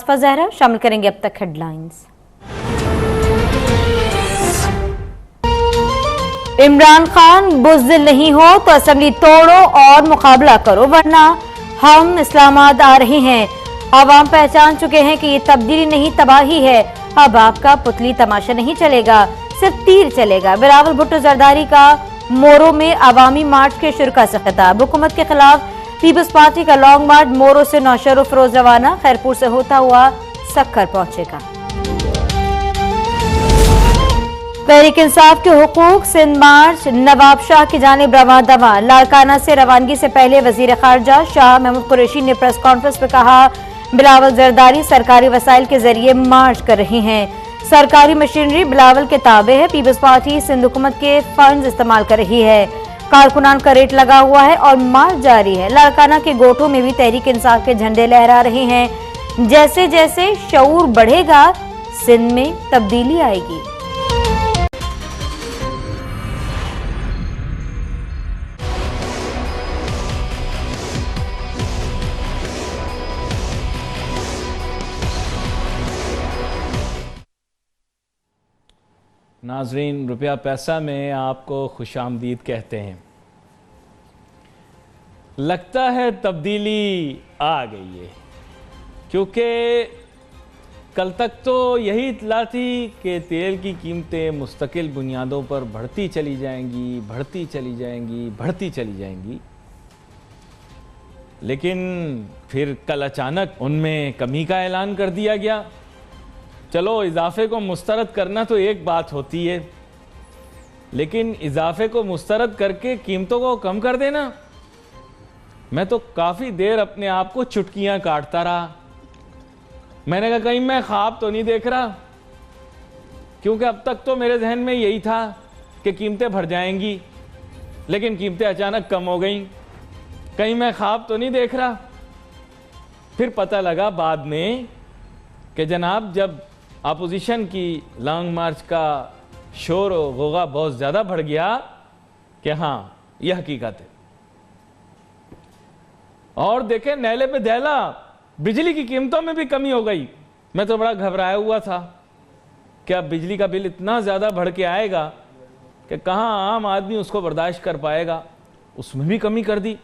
फज़हरा शामिल करेंगे अब तक हेडलाइंस। इमरान खान बुज़दिल नहीं हो तो असेंबली तोड़ो और मुकाबला करो वरना हम इस्लामाबाद आ रहे हैं। आवाम पहचान चुके हैं कि ये तब्दीली नहीं तबाही है। अब आपका पुतली तमाशा नहीं चलेगा, सिर्फ तीर चलेगा। बिलावल भुट्टो जरदारी का मोरो में अवामी मार्च के शुरा से खिताब। हुकूमत के खिलाफ पीपल्स पार्टी का लॉन्ग मार्च मोरो से नौशर फिरोज रवाना, खैरपुर से होता हुआ सक्खर पहुंचेगा। तहरीक इंसाफ के हुकूक सिंध मार्च नवाब शाह की जानिब रवां दवा। लाड़काना से रवानगी से पहले वजीर खारजा शाह महमूद कुरैशी ने प्रेस कॉन्फ्रेंस में कहा, बिलावल जरदारी सरकारी वसाइल के जरिए मार्च कर रहे हैं। सरकारी मशीनरी बिलावल के ताबे है। पीपल्स पार्टी सिंध हुकूमत के फंड इस्तेमाल कर रही है। कारकुनान का रेट लगा हुआ है और मार्च जारी है। लाड़काना के गोठों में भी तहरीक इंसाफ के झंडे लहरा रहे हैं। जैसे जैसे शऊर बढ़ेगा सिंध में तब्दीली आएगी। नाजरीन, रुपया पैसा में आपको खुशामदीद कहते हैं। लगता है तब्दीली आ गई है, क्योंकि कल तक तो यही इत्तला थी कि तेल की कीमतें मुस्तकिल बुनियादों पर बढ़ती चली जाएंगी, बढ़ती चली जाएंगी, बढ़ती चली जाएंगी। लेकिन फिर कल अचानक उनमें कमी का ऐलान कर दिया गया। चलो, इजाफे को मुस्तरद करना तो एक बात होती है, लेकिन इजाफे को मुस्तरद करके कीमतों को कम कर देना, मैं तो काफ़ी देर अपने आप को चुटकियां काटता रहा। मैंने कहा कहीं मैं ख्वाब तो नहीं देख रहा, क्योंकि अब तक तो मेरे जहन में यही था कि कीमतें बढ़ जाएंगी, लेकिन कीमतें अचानक कम हो गई। कहीं मैं ख्वाब तो नहीं देख रहा। फिर पता लगा बाद में कि जनाब, जब अपोजिशन की लॉन्ग मार्च का शोर और गोगा बहुत ज़्यादा बढ़ गया कि हाँ, यह हकीकत है। और देखें, नैले पे दैला, बिजली की कीमतों में भी कमी हो गई। मैं तो बड़ा घबराया हुआ था कि अब बिजली का बिल इतना ज़्यादा बढ़ के आएगा कि कहाँ आम आदमी उसको बर्दाश्त कर पाएगा। उसमें भी कमी कर दी,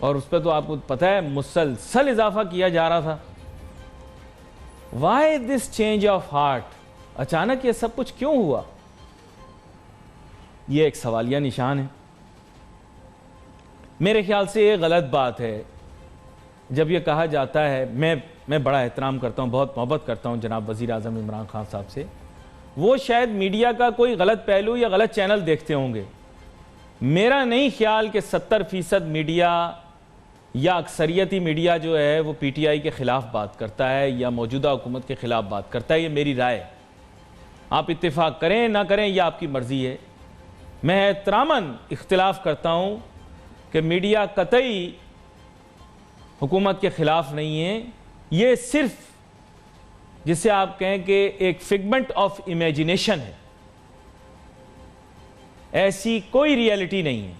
और उस पर तो आपको पता है मुसलसल इजाफा किया जा रहा था। Why this change of heart? अचानक ये सब कुछ क्यों हुआ? ये एक सवालिया निशान है। मेरे ख्याल से ये गलत बात है जब ये कहा जाता है। मैं बड़ा एहतराम करता हूँ, बहुत मोहब्बत करता हूँ जनाब वज़ीर आज़म इमरान खान साहब से। वो शायद मीडिया का कोई गलत पहलू या गलत चैनल देखते होंगे। मेरा नहीं ख्याल कि 70% मीडिया या अक्सरियती मीडिया जो है वो पीटीआई के ख़िलाफ़ बात करता है या मौजूदा हुकूमत के ख़िलाफ़ बात करता है। ये मेरी राय है। आप इत्तेफाक करें ना करें, यह आपकी मर्ज़ी है। मैं एहतरामन इख्तिलाफ़ करता हूँ कि मीडिया कतई हुकूमत के ख़िलाफ़ नहीं है। ये सिर्फ जिसे आप कहें कि एक फिगमेंट ऑफ इमेजिनेशन है। ऐसी कोई रियलिटी नहीं है,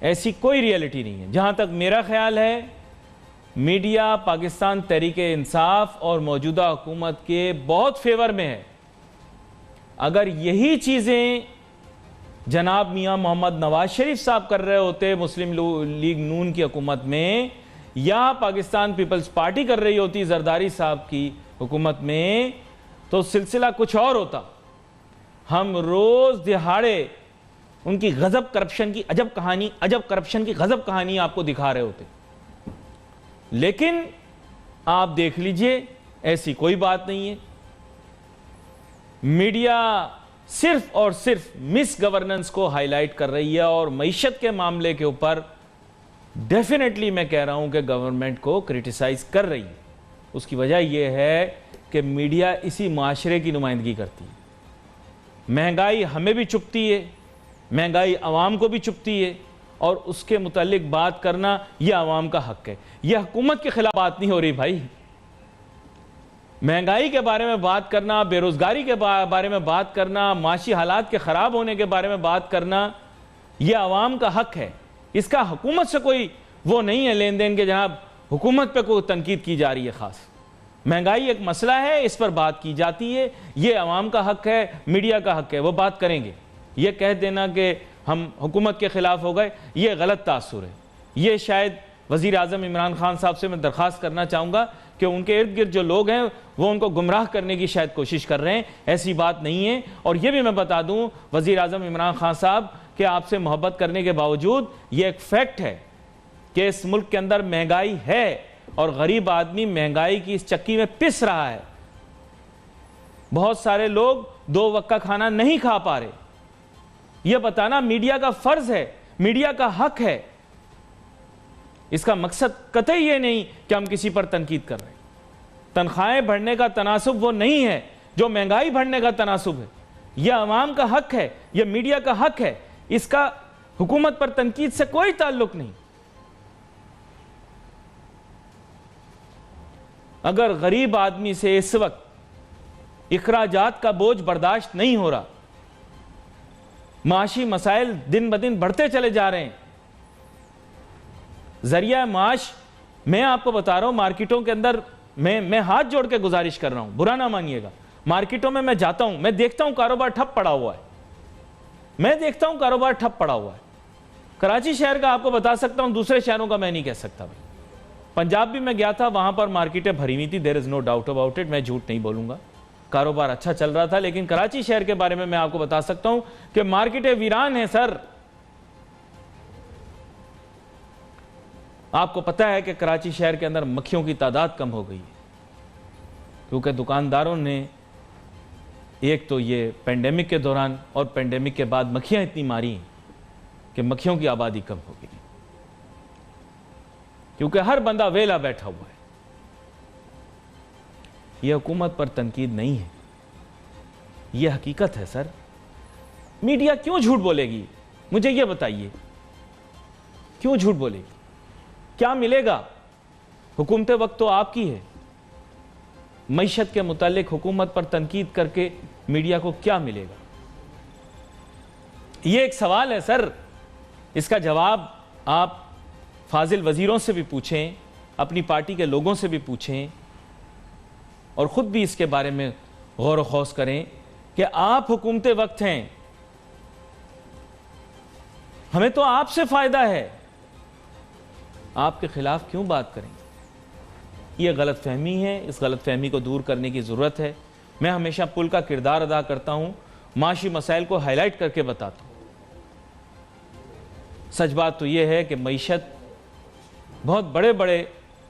ऐसी कोई रियलिटी नहीं है। जहां तक मेरा ख्याल है, मीडिया पाकिस्तान तहरीक इंसाफ और मौजूदा हुकूमत के बहुत फेवर में है। अगर यही चीज़ें जनाब मियां मोहम्मद नवाज शरीफ साहब कर रहे होते मुस्लिम लीग नून की हुकूमत में, या पाकिस्तान पीपल्स पार्टी कर रही होती जरदारी साहब की हुकूमत में, तो सिलसिला कुछ और होता। हम रोज़ दिहाड़े उनकी गजब करप्शन की अजब कहानी, अजब करप्शन की गजब कहानी आपको दिखा रहे होते। लेकिन आप देख लीजिए, ऐसी कोई बात नहीं है। मीडिया सिर्फ और सिर्फ मिस गवर्नेंस को हाईलाइट कर रही है, और मईशत के मामले के ऊपर डेफिनेटली मैं कह रहा हूं कि गवर्नमेंट को क्रिटिसाइज कर रही है। उसकी वजह यह है कि मीडिया इसी माशरे की नुमाइंदगी करती है। महंगाई हमें भी चुभती है, महंगाई आवाम को भी चुभती है, और उसके मुतालिक बात करना यह आवाम का हक है। यह हुकूमत के खिलाफ बात नहीं हो रही भाई। महंगाई के बारे में बात करना, बेरोजगारी के बारे में बात करना, माशी हालात के खराब होने के बारे में बात करना, यह आवाम का हक है। इसका हुकूमत से कोई वो नहीं है लेन देन के जनाब حکومت پہ کوئی تنقید کی جا رہی ہے خاص. مہنگائی ایک مسئلہ ہے, اس پر بات کی جاتی ہے, یہ عوام کا حق ہے, میڈیا کا حق ہے, وہ بات کریں گے. یہ کہہ دینا کہ ہم حکومت کے خلاف ہو گئے, یہ غلط تاثر ہے. یہ شاید وزیر اعظم عمران خان صاحب سے میں درخواست کرنا چاہوں گا کہ ان کے ارد گرد جو لوگ ہیں وہ ان کو گمراہ کرنے کی شاید کوشش کر رہے ہیں. ایسی بات نہیں ہے. اور یہ بھی میں بتا دوں وزیر اعظم عمران خان صاحب کہ آپ سے محبت کرنے کے باوجود یہ ایک فیکٹ ہے کہ اس ملک کے اندر مہنگائی ہے اور غریب آدمی مہنگائی کی اس چکی میں پس رہا ہے. بہت سارے لوگ 2 وقت کا کھانا نہیں کھا پا رہے. یہ بتانا میڈیا کا فرض ہے, میڈیا کا حق ہے. اس کا مقصد قطعی یہ نہیں کہ ہم کسی پر تنقید کر رہے ہیں. تنخواہیں بڑھنے کا تناسب وہ نہیں ہے جو مہنگائی بڑھنے کا تناسب ہے. یہ عوام کا حق ہے, یہ میڈیا کا حق ہے. اس کا حکومت پر تنقید سے کوئی تعلق نہیں. اگر غریب آدمی سے اس وقت اخراجات کا بوجھ برداشت نہیں ہو رہا, معاشی مسائل دن بدن بڑھتے چلے جا رہے ہیں, ذریعہ معاش میں آپ کو بتا رہا ہوں مارکیٹوں کے اندر میں ہاتھ جوڑ کے گزارش کر رہا ہوں, برا نہ مانیے گا. مارکیٹوں میں جاتا ہوں, میں دیکھتا ہوں کاروبار ٹھپ پڑا ہوا ہے. کراچی شہر کا آپ کو بتا سکتا ہوں, دوسرے شہروں کا میں نہیں کہہ سکتا. بھائی پنجاب بھی میں گیا تھا, وہاں پر مارکیٹیں بھری ہوئی تھی, دیر از نو ڈاؤٹ اباؤٹ اٹ, میں جھوٹ نہیں بولوں گا, کاروبار اچھا چل رہا تھا. لیکن کراچی شہر کے بارے میں آپ کو بتا سکتا ہوں کہ مارکیٹیں ویران ہیں سر. آپ کو پتا ہے کہ کراچی شہر کے اندر مکھیوں کی تعداد کم ہو گئی ہے کیونکہ دکانداروں نے ایک تو یہ پینڈیمک کے دوران اور پینڈیمک کے بعد مکھیاں اتنی ماری ہیں کہ مکھیوں کی آبادی کم ہو گئی, کیونکہ ہر بندہ ویلا بیٹھا ہوا ہے. یہ حکومت پر تنقید نہیں ہے, یہ حقیقت ہے سر. میڈیا کیوں جھوٹ بولے گی؟ مجھے یہ بتائیے, کیوں جھوٹ بولے گی؟ کیا ملے گا؟ حکومت وقت تو آپ کی ہے. معیشت کے متعلق حکومت پر تنقید کر کے میڈیا کو کیا ملے گا؟ یہ ایک سوال ہے سر. اس کا جواب آپ فاضل وزیروں سے بھی پوچھیں, اپنی پارٹی کے لوگوں سے بھی پوچھیں, اور خود بھی اس کے بارے میں غور و خوض کریں کہ آپ حکومت وقت ہیں, ہمیں تو آپ سے فائدہ ہے, آپ کے خلاف کیوں بات کریں؟ یہ غلط فہمی ہے. اس غلط فہمی کو دور کرنے کی ضرورت ہے. میں ہمیشہ پل کا کردار ادا کرتا ہوں, معاشی مسائل کو ہائی لائٹ کر کے بتاتا ہوں. سچ بات تو یہ ہے کہ معیشت بہت بڑے بڑے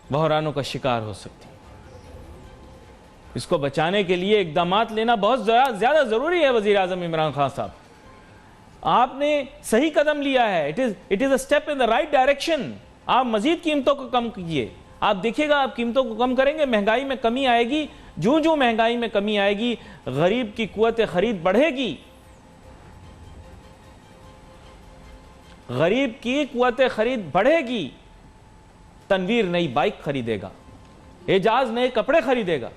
بحرانوں کا شکار ہو سکتی ہے. اس کو بچانے کے لیے اقدامات لینا بہت زیادہ ضروری ہے. وزیر اعظم عمران خان صاحب, آپ نے صحیح قدم لیا ہے. It is a step in the right direction. آپ مزید قیمتوں کو کم کیجیے. آپ دیکھیے گا, آپ قیمتوں کو کم کریں گے, مہنگائی میں کمی آئے گی. جو مہنگائی میں کمی آئے گی, غریب کی قوت خرید بڑھے گی. غریب کی قوت خرید بڑھے گی. تنویر نئی بائک خریدے گا, اعجاز نئے کپڑے خریدے گا.